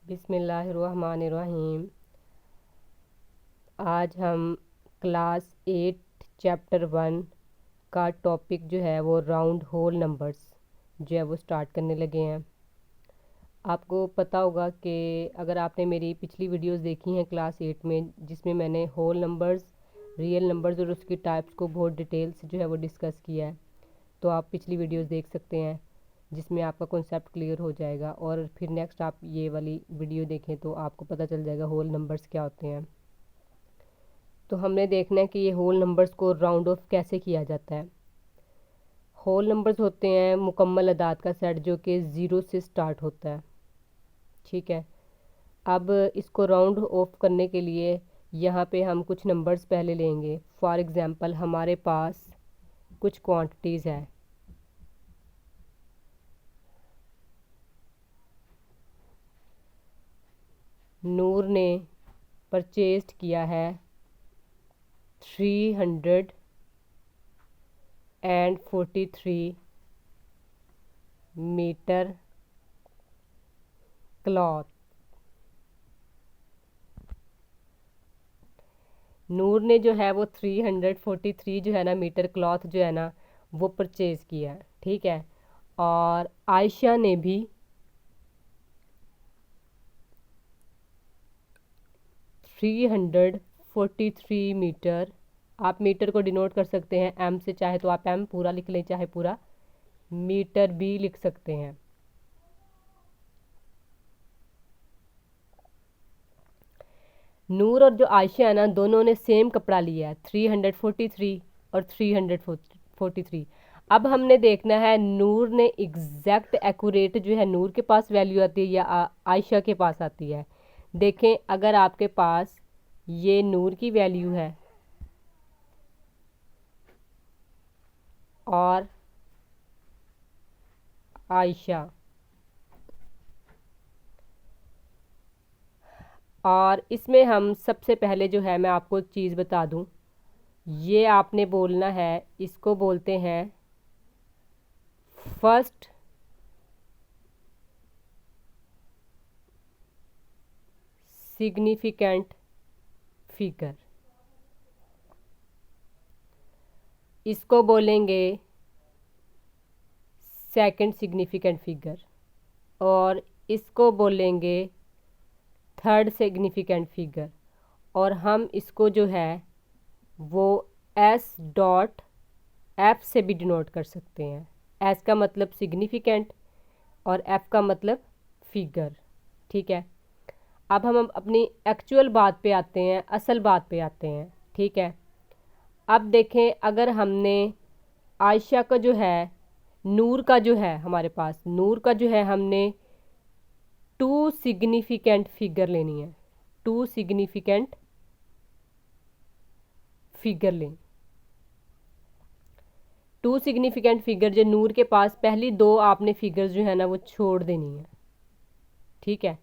बिस्मिल्लाहिर्रहमानिर्रहीम। आज हम क्लास 8 चैप्टर 1 का टॉपिक जो है वो राउंड होल नंबर्स जो है वो स्टार्ट करने लगे हैं। आपको पता होगा कि अगर आपने मेरी पिछली वीडियोस देखी हैं क्लास 8 में, जिसमें मैंने होल नंबर्स, रियल नंबर्स और उसकी टाइप्स को बहुत डिटेल से जो है वो डिस्कस किया है, तो आप पिछली वीडियोस देख सकते हैं, जिसमें आपका कॉन्सेप्ट क्लियर हो जाएगा। और फिर नेक्स्ट आप ये वाली वीडियो देखें तो आपको पता चल जाएगा होल नंबर्स क्या होते हैं। तो हमने देखना है कि ये होल नंबर्स को राउंड ऑफ कैसे किया जाता है। होल नंबर्स होते हैं मुकम्मल अदाद का सेट जो कि 0 से स्टार्ट होता है। ठीक है, अब इसको राउंड ऑफ करने के लिए यहाँ पे हम कुछ नंबर्स पहले लेंगे। फॉर एग्ज़ाम्पल हमारे पास कुछ क्वांटिटीज़ है। नूर ने परचेस्ड किया है 343 मीटर क्लॉथ। नूर ने जो है वो 343 जो है ना मीटर क्लॉथ जो है ना वो परचेज़ किया है। ठीक है, और आयशा ने भी 343 मीटर, आप मीटर को डिनोट कर सकते हैं एम से, चाहे तो आप एम पूरा लिख लें, चाहे पूरा मीटर भी लिख सकते हैं। नूर और जो आयशा है ना, दोनों ने सेम कपड़ा लिया है, 343 और 343। अब हमने देखना है नूर ने एग्जैक्ट एक्यूरेट जो है नूर के पास वैल्यू आती है या आयशा के पास आती है। देखें, अगर आपके पास ये नूर की वैल्यू है और आयशा, और इसमें हम सबसे पहले जो है मैं आपको एक चीज़ बता दूं, ये आपने बोलना है, इसको बोलते हैं फर्स्ट सिग्निफिकेंट फिगर, इसको बोलेंगे सेकंड सिग्निफिकेंट फिगर, और इसको बोलेंगे थर्ड सिग्निफिकेंट फिगर। और हम इसको जो है वो एस डॉट एफ से भी डिनोट कर सकते हैं। एस का मतलब सिग्निफिकेंट और एफ का मतलब फिगर। ठीक है, अब हम अपनी एक्चुअल बात पे आते हैं, असल बात पे आते हैं। ठीक है, अब देखें, अगर हमने आयशा का जो है, नूर का जो है, हमारे पास नूर का जो है, हमने 2 सिग्निफिकेंट फिगर लेनी है, 2 सिग्निफिकेंट फिगर लें। 2 सिग्निफिकेंट फिगर जो नूर के पास, पहली 2 आपने फिगर जो है ना वो छोड़ देनी है। ठीक है,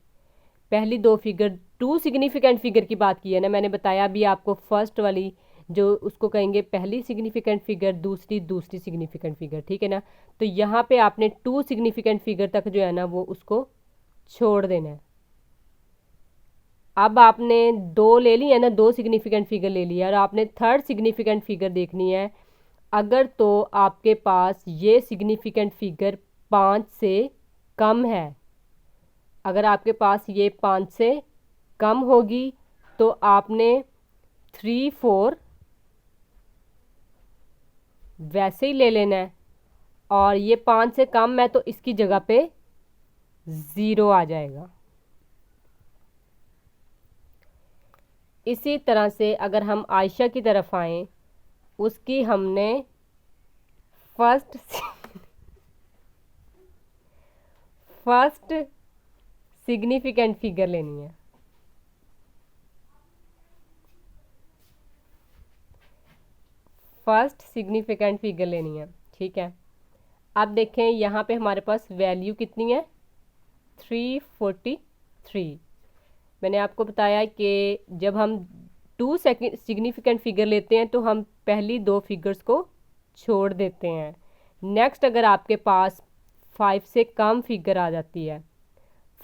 पहली 2 फिगर, 2 सिग्निफिकेंट फिगर की बात की है ना मैंने, बताया भी आपको। फर्स्ट वाली जो उसको कहेंगे पहली सिग्निफिकेंट फिगर, दूसरी सिग्निफिकेंट फिगर। ठीक है ना, तो यहाँ पे आपने 2 सिग्निफिकेंट फिगर तक जो है ना वो उसको छोड़ देना है। अब आपने 2 ले ली है ना, 2 सिग्निफिकेंट फिगर ले लिया, और आपने थर्ड सिग्निफिकेंट फिगर देखनी है। अगर तो आपके पास ये सिग्निफिकेंट फिगर 5 से कम है, अगर आपके पास ये 5 से कम होगी तो आपने 3 4 वैसे ही ले लेना है, और ये 5 से कम है तो इसकी जगह पे 0 आ जाएगा। इसी तरह से अगर हम आयशा की तरफ आएं, उसकी हमने फर्स्ट सिग्निफिकेंट फिगर लेनी है। फर्स्ट सिग्निफिकेंट फिगर लेनी है। ठीक है, अब देखें यहाँ पे हमारे पास वैल्यू कितनी है, 343। मैंने आपको बताया कि जब हम 2 सिग्निफिकेंट फिगर लेते हैं तो हम पहली 2 फिगर्स को छोड़ देते हैं। नेक्स्ट, अगर आपके पास 5 से कम फिगर आ जाती है,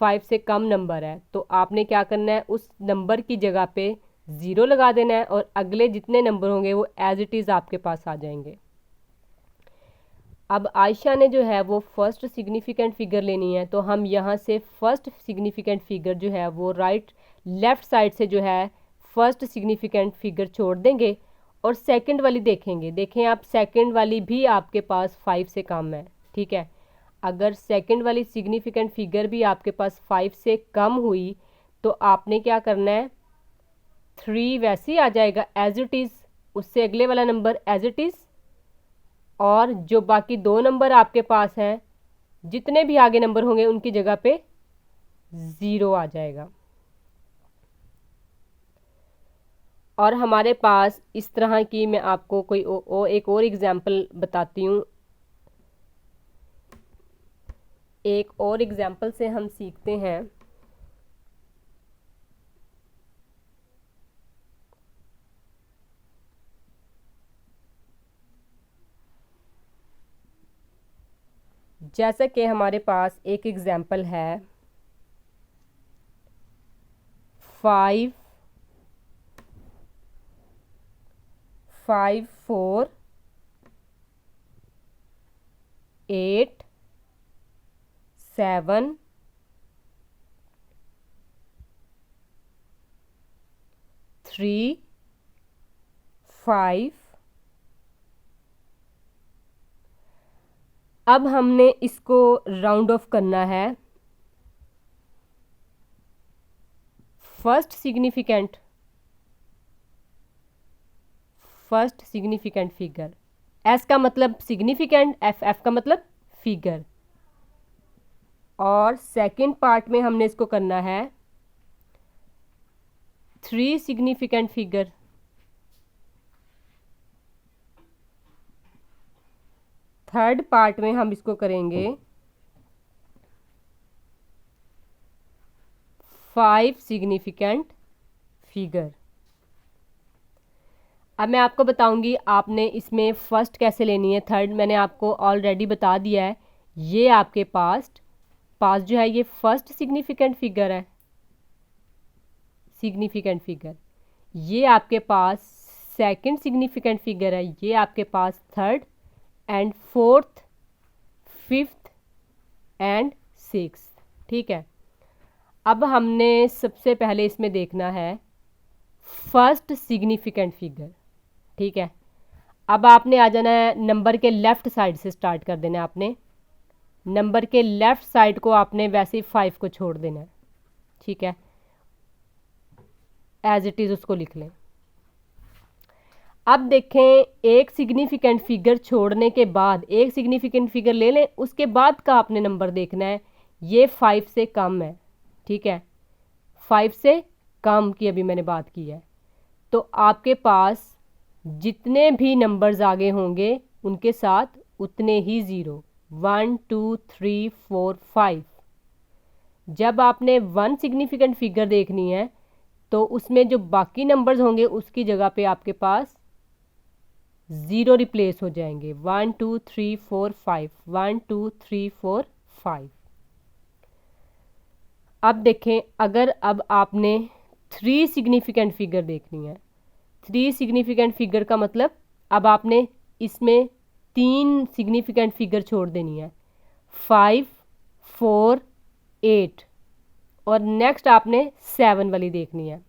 5 से कम नंबर है तो आपने क्या करना है, उस नंबर की जगह पे 0 लगा देना है और अगले जितने नंबर होंगे वो एज इट इज़ आपके पास आ जाएंगे। अब आयशा ने जो है वो फर्स्ट सिग्निफिकेंट फिगर लेनी है, तो हम यहाँ से फर्स्ट सिग्निफिकेंट फिगर जो है वो लेफ़्ट साइड से जो है फर्स्ट सिग्निफिकेंट फिगर छोड़ देंगे और सेकंड वाली देखेंगे। देखें आप, सेकंड वाली भी आपके पास 5 से कम है। ठीक है, अगर सेकंड वाली सिग्निफिकेंट फिगर भी आपके पास 5 से कम हुई तो आपने क्या करना है, 3 वैसे ही आ जाएगा एज इट इज़, उससे अगले वाला नंबर एज इट इज़, और जो बाकी 2 नंबर आपके पास हैं, जितने भी आगे नंबर होंगे उनकी जगह पे 0 आ जाएगा। और हमारे पास इस तरह की, मैं आपको कोई एक और एग्जांपल बताती हूँ। एक और एग्जांपल से हम सीखते हैं। जैसा कि हमारे पास एक एग्जांपल है 5 5 4 8 7 3 5। अब हमने इसको राउंड ऑफ करना है। फर्स्ट सिग्निफिकेंट फिगर, एस का मतलब सिग्निफिकेंट, एफ का मतलब फिगर, और सेकंड पार्ट में हमने इसको करना है 3 सिग्निफिकेंट फिगर। थर्ड पार्ट में हम इसको करेंगे 5 सिग्निफिकेंट फिगर। अब मैं आपको बताऊंगी आपने इसमें फर्स्ट कैसे लेनी है, थर्ड मैंने आपको ऑलरेडी बता दिया है। ये आपके पास जो है ये फर्स्ट सिग्निफिकेंट फिगर है, सिग्निफिकेंट फिगर। ये आपके पास सेकंड सिग्निफिकेंट फिगर है, ये आपके पास third and fourth, fifth and sixth. ठीक है, अब हमने सबसे पहले इसमें देखना है फर्स्ट सिग्निफिकेंट फिगर। ठीक है, अब आपने आ जाना है, नंबर के लेफ़्ट साइड से स्टार्ट कर देना है। आपने नंबर के लेफ़्ट साइड को आपने वैसे ही 5 को छोड़ देना है। ठीक है, एज इट इज़ उसको लिख लें। अब देखें, एक सिग्निफिकेंट फिगर छोड़ने के बाद, एक सिग्निफिकेंट फिगर ले लें, उसके बाद का आपने नंबर देखना है। ये 5 से कम है। ठीक है, 5 से कम की अभी मैंने बात की है। तो आपके पास जितने भी नंबर्स आगे होंगे उनके साथ उतने ही 0, 1 2 3 4 5। जब आपने 1 सिग्निफिकेंट फिगर देखनी है तो उसमें जो बाकी नंबर्स होंगे उसकी जगह पे आपके पास 0 रिप्लेस हो जाएंगे। 1 2 3 4 5, 1 2 3 4 5। अब देखें, अगर अब आपने 3 सिग्निफिकेंट फिगर देखनी है, 3 सिग्निफिकेंट फिगर का मतलब अब आपने इसमें 3 सिग्निफिकेंट फिगर छोड़ देनी है, 5 4 8, और नेक्स्ट आपने 7 वाली देखनी है।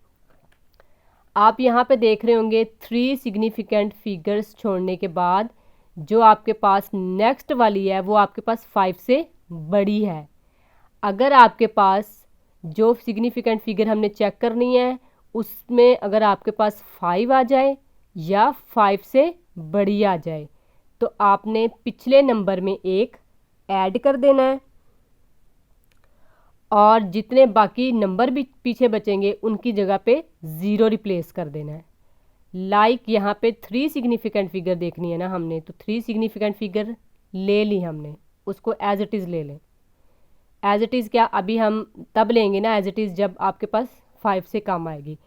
आप यहाँ पे देख रहे होंगे 3 सिग्निफिकेंट फिगर्स छोड़ने के बाद जो आपके पास नेक्स्ट वाली है वो आपके पास 5 से बड़ी है। अगर आपके पास जो सिग्निफिकेंट फिगर हमने चेक करनी है उसमें अगर आपके पास 5 आ जाए या 5 से बड़ी आ जाए तो आपने पिछले नंबर में 1 ऐड कर देना है और जितने बाकी नंबर भी पीछे बचेंगे उनकी जगह पे 0 रिप्लेस कर देना है। लाइक यहाँ पे 3 सिग्निफिकेंट फिगर देखनी है ना हमने, तो 3 सिग्निफिकेंट फिगर ले ली हमने, उसको एज इट इज़ ले लें। एज इट इज़ क्या, अभी हम तब लेंगे ना एज इट इज़ जब आपके पास 5 से कम आएगी।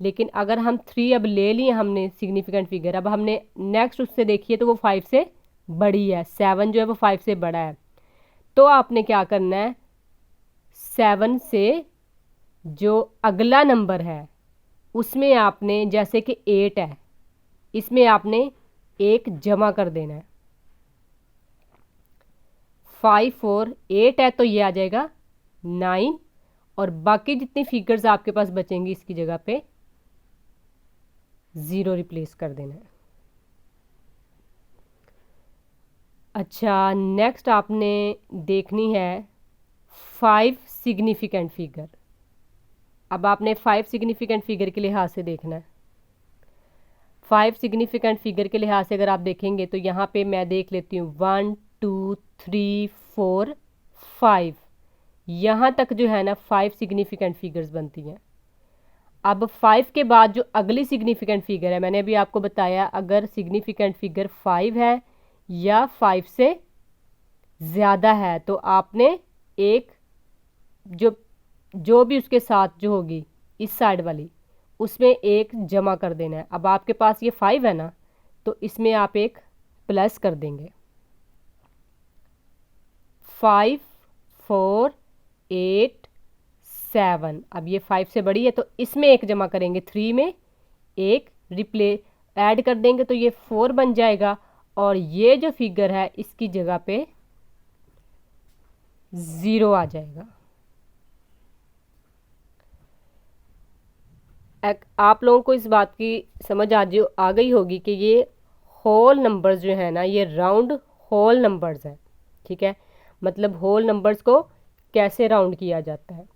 लेकिन अगर हम 3 अब ले लिए हमने सिग्निफिकेंट फिगर, अब हमने नेक्स्ट उससे देखिए तो वो 5 से बड़ी है, 7 जो है वो 5 से बड़ा है। तो आपने क्या करना है, 7 से जो अगला नंबर है उसमें आपने, जैसे कि 8 है, इसमें आपने 1 जमा कर देना है। 5 और 8 है तो ये आ जाएगा 9, और बाकी जितनी फिगर्स आपके पास बचेंगी इसकी जगह पे 0 रिप्लेस कर देना है। अच्छा, नेक्स्ट आपने देखनी है 5 सिग्निफिकेंट फिगर। अब आपने 5 सिग्निफिकेंट फिगर के लिहाज से देखना है। 5 सिग्निफिकेंट फिगर के लिहाज से अगर आप देखेंगे तो यहाँ पे मैं देख लेती हूँ 1 2 3 4 5, यहाँ तक जो है ना 5 सिग्निफिकेंट फिगर्स बनती हैं। अब 5 के बाद जो अगली सिग्निफिकेंट फिगर है, मैंने अभी आपको बताया अगर सिग्निफिकेंट फिगर 5 है या 5 से ज़्यादा है तो आपने एक जो भी उसके साथ जो होगी इस साइड वाली उसमें 1 जमा कर देना है। अब आपके पास ये 5 है ना, तो इसमें आप एक प्लस कर देंगे। 5 4 8 7, अब ये 5 से बड़ी है तो इसमें 1 जमा करेंगे, 3 में 1 ऐड कर देंगे तो ये 4 बन जाएगा, और ये जो फिगर है इसकी जगह पे 0 आ जाएगा। आप लोगों को इस बात की समझ आ गई होगी कि ये होल नंबर्स जो है ना ये राउंड होल नंबर्स हैं, ठीक है। मतलब होल नंबर्स को कैसे राउंड किया जाता है।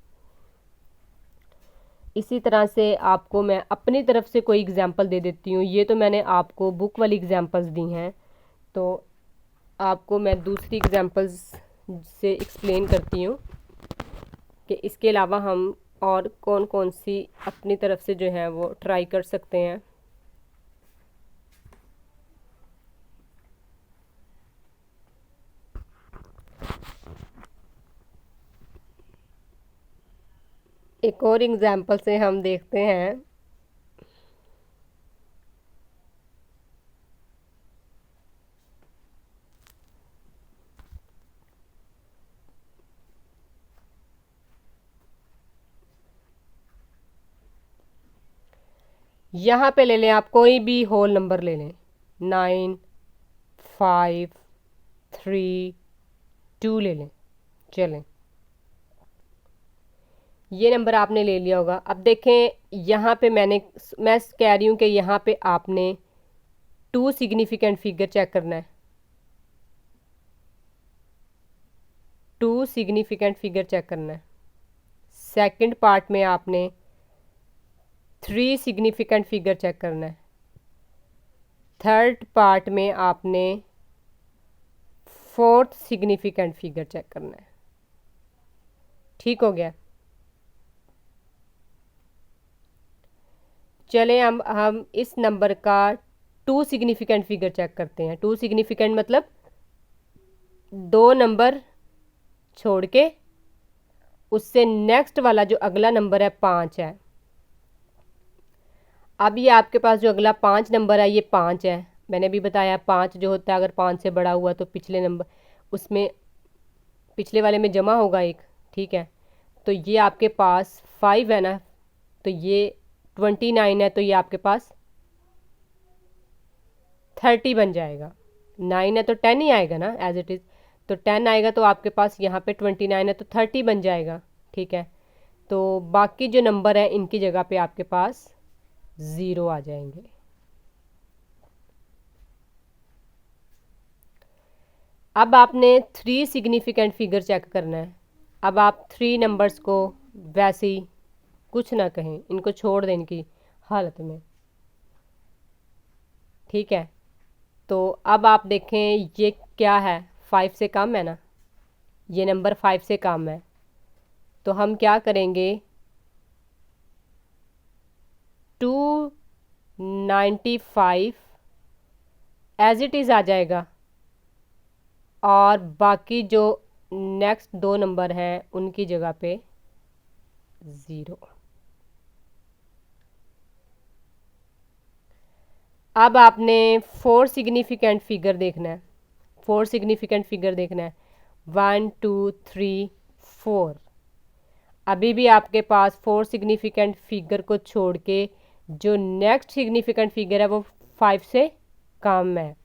इसी तरह से आपको मैं अपनी तरफ से कोई एग्जांपल दे देती हूँ। ये तो मैंने आपको बुक वाली एग्जांपल्स दी हैं, तो आपको मैं दूसरी एग्जांपल्स से एक्सप्लेन करती हूँ कि इसके अलावा हम और कौन कौन सी अपनी तरफ से जो है वो ट्राई कर सकते हैं। एक और एग्जांपल से हम देखते हैं। यहाँ पे ले लें आप कोई भी होल नंबर ले लें, 9 5 3 2 ले लें। चलें, ये नंबर आपने ले लिया होगा। अब देखें यहाँ पे मैं कह रही हूँ कि यहाँ पे आपने 2 सिग्निफिकेंट फिगर चेक करना है। 2 सिग्निफिकेंट फिगर चेक करना है। सेकंड पार्ट में आपने 3 सिग्निफिकेंट फिगर चेक करना है। थर्ड पार्ट में आपने 4th सिग्निफिकेंट फिगर चेक करना है। ठीक हो गया। चलें हम इस नंबर का 2 सिग्निफिकेंट फिगर चेक करते हैं। 2 सिग्निफिकेंट मतलब 2 नंबर छोड़ के उससे नेक्स्ट वाला जो अगला नंबर है 5 है। अब ये आपके पास जो अगला 5 नंबर है ये 5 है। मैंने भी बताया 5 जो होता है अगर 5 से बड़ा हुआ तो पिछले नंबर उसमें पिछले वाले में जमा होगा 1, ठीक है। तो ये आपके पास 5 है ना, तो ये 29 है तो ये आपके पास 30 बन जाएगा। 9 है तो 10 ही आएगा ना एज इट इज़, तो 10 आएगा तो आपके पास यहाँ पे 29 है तो 30 बन जाएगा, ठीक है। तो बाकी जो नंबर है इनकी जगह पे आपके पास 0 आ जाएंगे। अब आपने 3 सिग्निफिकेंट फिगर चेक करना है। अब आप 3 नंबर्स को वैसे ही कुछ ना कहें, इनको छोड़ दें इनकी हालत में, ठीक है। तो अब आप देखें ये क्या है, 5 से कम है ना, ये नंबर 5 से कम है, तो हम क्या करेंगे 295 एज इट इज़ आ जाएगा, और बाकी जो नेक्स्ट 2 नंबर हैं उनकी जगह पे 0। अब आपने 4 सिग्निफिकेंट फिगर देखना है। 4 सिग्निफिकेंट फिगर देखना है, 1 2 3 4। अभी भी आपके पास 4 सिग्निफिकेंट फिगर को छोड़ के जो नेक्स्ट सिग्निफिकेंट फिगर है वो 5 से कम है।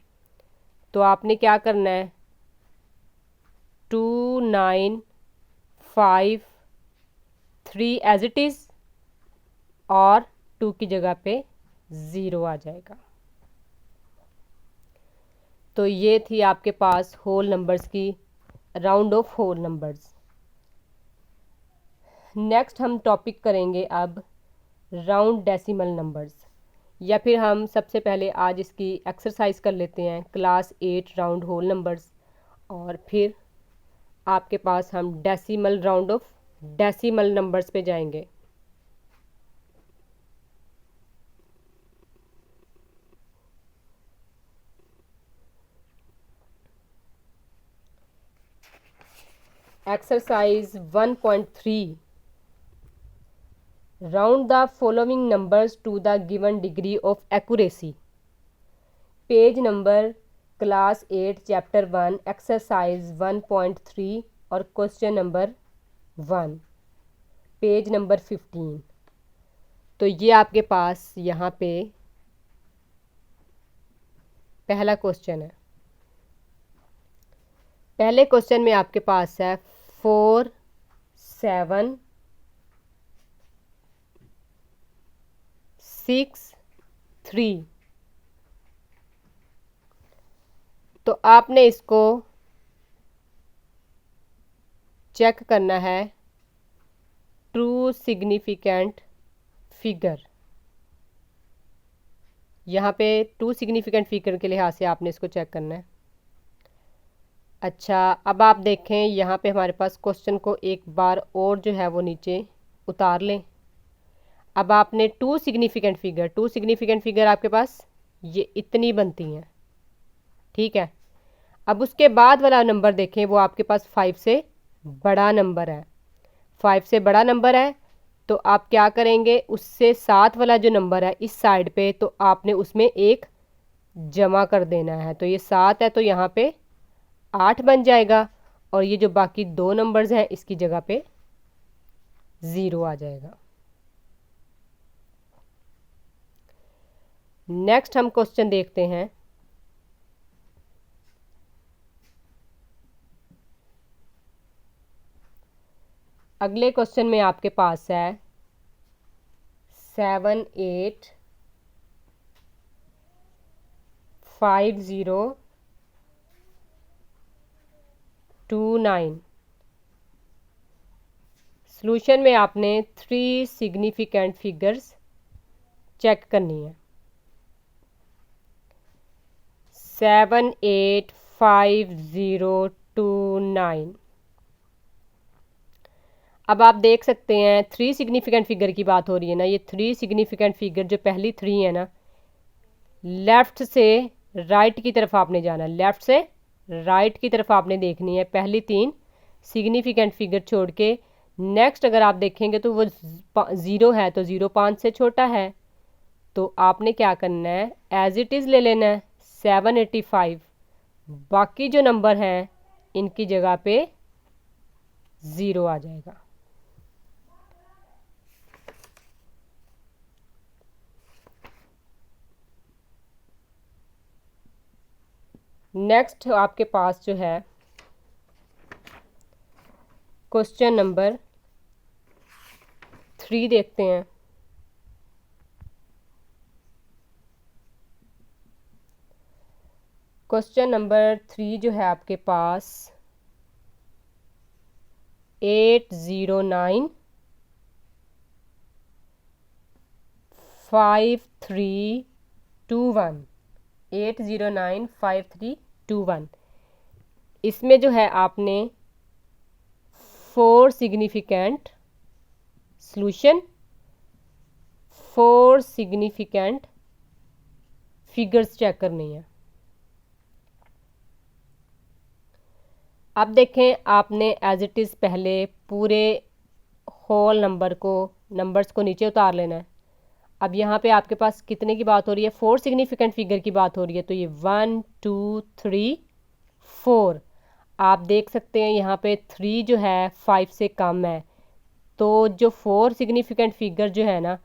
तो आपने क्या करना है, 2953 एज इट इज़ और 2 की जगह पे 0 आ जाएगा। तो ये थी आपके पास होल नंबर्स की round off whole numbers. Next हम टॉपिक करेंगे अब राउंड डेसिमल नंबर्स, या फिर हम सबसे पहले आज इसकी एक्सरसाइज कर लेते हैं क्लास 8 राउंड होल नंबर्स, और फिर आपके पास हम decimal round off decimal numbers पे जाएंगे। Exercise 1.3, round the following numbers to the given degree of accuracy. Page number class 8 chapter 1 exercise 1.3 और क्वेश्चन नंबर 1 पेज नंबर 15। तो ये आपके पास यहाँ पे पहला क्वेश्चन है। पहले क्वेश्चन में आपके पास है 4 7 6 3। तो आपने इसको चेक करना है ट्रू सिग्निफिकेंट फिगर। यहाँ पे टू सिग्निफिकेंट फिगर के लिहाज से आपने इसको चेक करना है। अच्छा, अब आप देखें यहाँ पे हमारे पास क्वेश्चन को एक बार और जो है वो नीचे उतार लें। अब आपने टू सिग्निफिकेंट फिगर आपके पास ये इतनी बनती हैं, ठीक है। अब उसके बाद वाला नंबर देखें, वो आपके पास 5 से बड़ा नंबर है। 5 से बड़ा नंबर है तो आप क्या करेंगे, उससे साथ वाला जो नंबर है इस साइड पे, तो आपने उसमें एक जमा कर देना है। तो ये 7 है तो यहाँ पे 8 बन जाएगा, और ये जो बाकी 2 नंबर्स हैं इसकी जगह पे 0 आ जाएगा। नेक्स्ट हम क्वेश्चन देखते हैं। अगले क्वेश्चन में आपके पास है 7 8 5 0 2 9। सॉल्यूशन में आपने 3 सिग्निफिकेंट फिगर्स चेक करनी है। 7 8 5 0 2 9। अब आप देख सकते हैं 3 सिग्निफिकेंट फिगर की बात हो रही है ना। ये 3 सिग्निफिकेंट फिगर जो पहली 3 है ना, लेफ़्ट से राइट की तरफ आपने जाना है, लेफ़्ट से राइट की तरफ आपने देखनी है पहली 3 सिग्निफिकेंट फिगर छोड़ के। नेक्स्ट अगर आप देखेंगे तो वो 0 है, तो 0 5 से छोटा है, तो आपने क्या करना है, एज इट इज़ ले लेना है 785। बाकी जो नंबर हैं इनकी जगह पे 0 आ जाएगा। नेक्स्ट आपके पास जो है क्वेश्चन नंबर 3 देखते हैं। क्वेश्चन नंबर 3 जो है आपके पास 809 5321। 809 5321। इसमें जो है आपने 4 significant solution, 4 significant figures check करनी है। अब देखें, आपने एज इट इज़ पहले पूरे होल नंबर्स को नीचे उतार लेना है। अब यहाँ पे आपके पास कितने की बात हो रही है, 4 सिग्निफिकेंट फिगर की बात हो रही है। तो ये 1 2 3 4। आप देख सकते हैं यहाँ पे 3 जो है 5 से कम है, तो जो 4 सिग्निफिकेंट फिगर जो है ना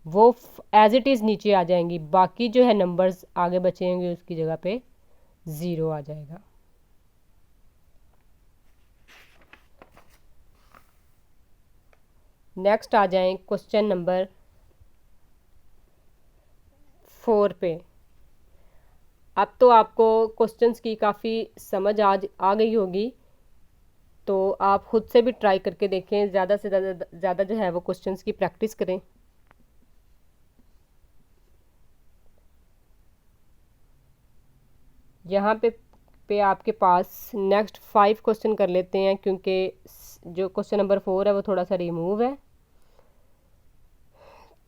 वो एज इट इज़ नीचे आ जाएंगी, बाकी जो है नंबर्स आगे बचेंगे उसकी जगह पे 0 आ जाएगा। नेक्स्ट आ जाएं क्वेश्चन नंबर 4 पे। अब तो आपको क्वेश्चंस की काफ़ी समझ आ गई होगी, तो आप खुद से भी ट्राई करके देखें, ज़्यादा से ज़्यादा जो है वो क्वेश्चंस की प्रैक्टिस करें। यहाँ पे आपके पास नेक्स्ट 5 क्वेश्चन कर लेते हैं, क्योंकि जो क्वेश्चन नंबर 4 है वो थोड़ा सा रिमूव है।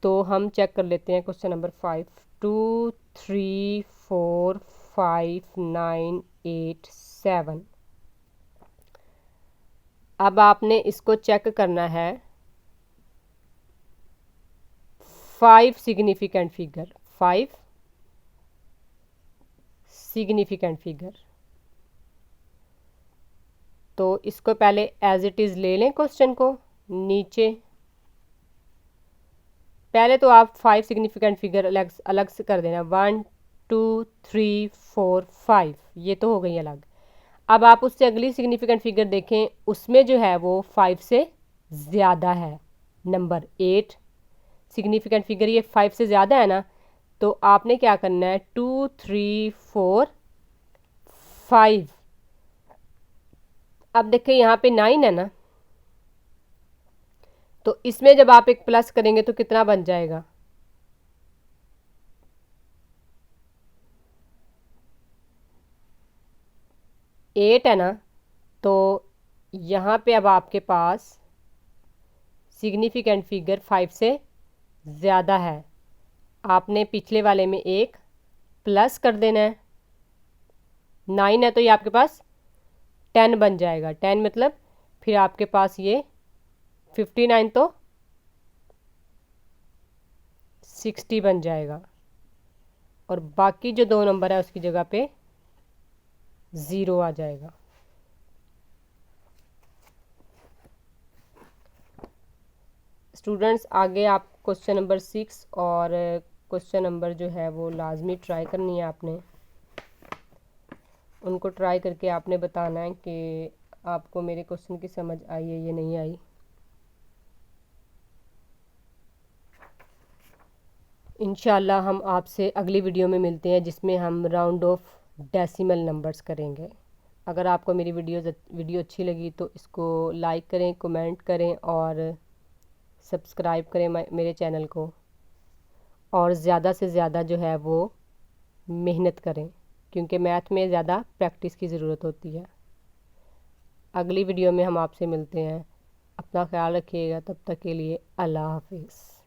तो हम चेक कर लेते हैं क्वेश्चन नंबर 5। 2 3 4 5 9 8 7। अब आपने इसको चेक करना है 5 सिग्निफिकेंट फिगर, 5 सिग्निफिकेंट फिगर। तो इसको पहले एज इट इज़ ले लें क्वेश्चन को नीचे। पहले तो आप 5 सिग्निफिकेंट फिगर अलग अलग से कर देना, 1 2 3 4 5, ये तो हो गई अलग। अब आप उससे अगली सिग्निफिकेंट फिगर देखें, उसमें जो है वो 5 से ज़्यादा है, नंबर 8 सिग्निफिकेंट फिगर, ये 5 से ज़्यादा है ना। तो आपने क्या करना है, 2 3 4 5। अब देखें यहाँ पे 9 है ना, तो इसमें जब आप एक प्लस करेंगे तो कितना बन जाएगा, 8 है ना। तो यहाँ पे अब आपके पास सिग्निफिकेंट फिगर 5 से ज़्यादा है, आपने पिछले वाले में एक प्लस कर देना है। 9 है तो ये आपके पास 10 बन जाएगा, 10 मतलब फिर आपके पास ये 59 तो 60 बन जाएगा, और बाकी जो 2 नंबर है उसकी जगह पे 0 आ जाएगा। स्टूडेंट्स आगे आप क्वेश्चन नंबर 6 और क्वेश्चन नंबर जो है वो लाजमी ट्राई करनी है आपने। उनको ट्राई करके आपने बताना है कि आपको मेरे क्वेश्चन की समझ आई है या नहीं आई। इंशाल्लाह हम आपसे अगली वीडियो में मिलते हैं, जिसमें हम राउंड ऑफ डेसिमल नंबर्स करेंगे। अगर आपको मेरी वीडियो अच्छी लगी तो इसको लाइक करें, कमेंट करें और सब्सक्राइब करें मेरे चैनल को, और ज़्यादा से ज़्यादा जो है वो मेहनत करें, क्योंकि मैथ में ज़्यादा प्रैक्टिस की ज़रूरत होती है। अगली वीडियो में हम आपसे मिलते हैं। अपना ख्याल रखिएगा, तब तक के लिए अल्लाह हाफिज़।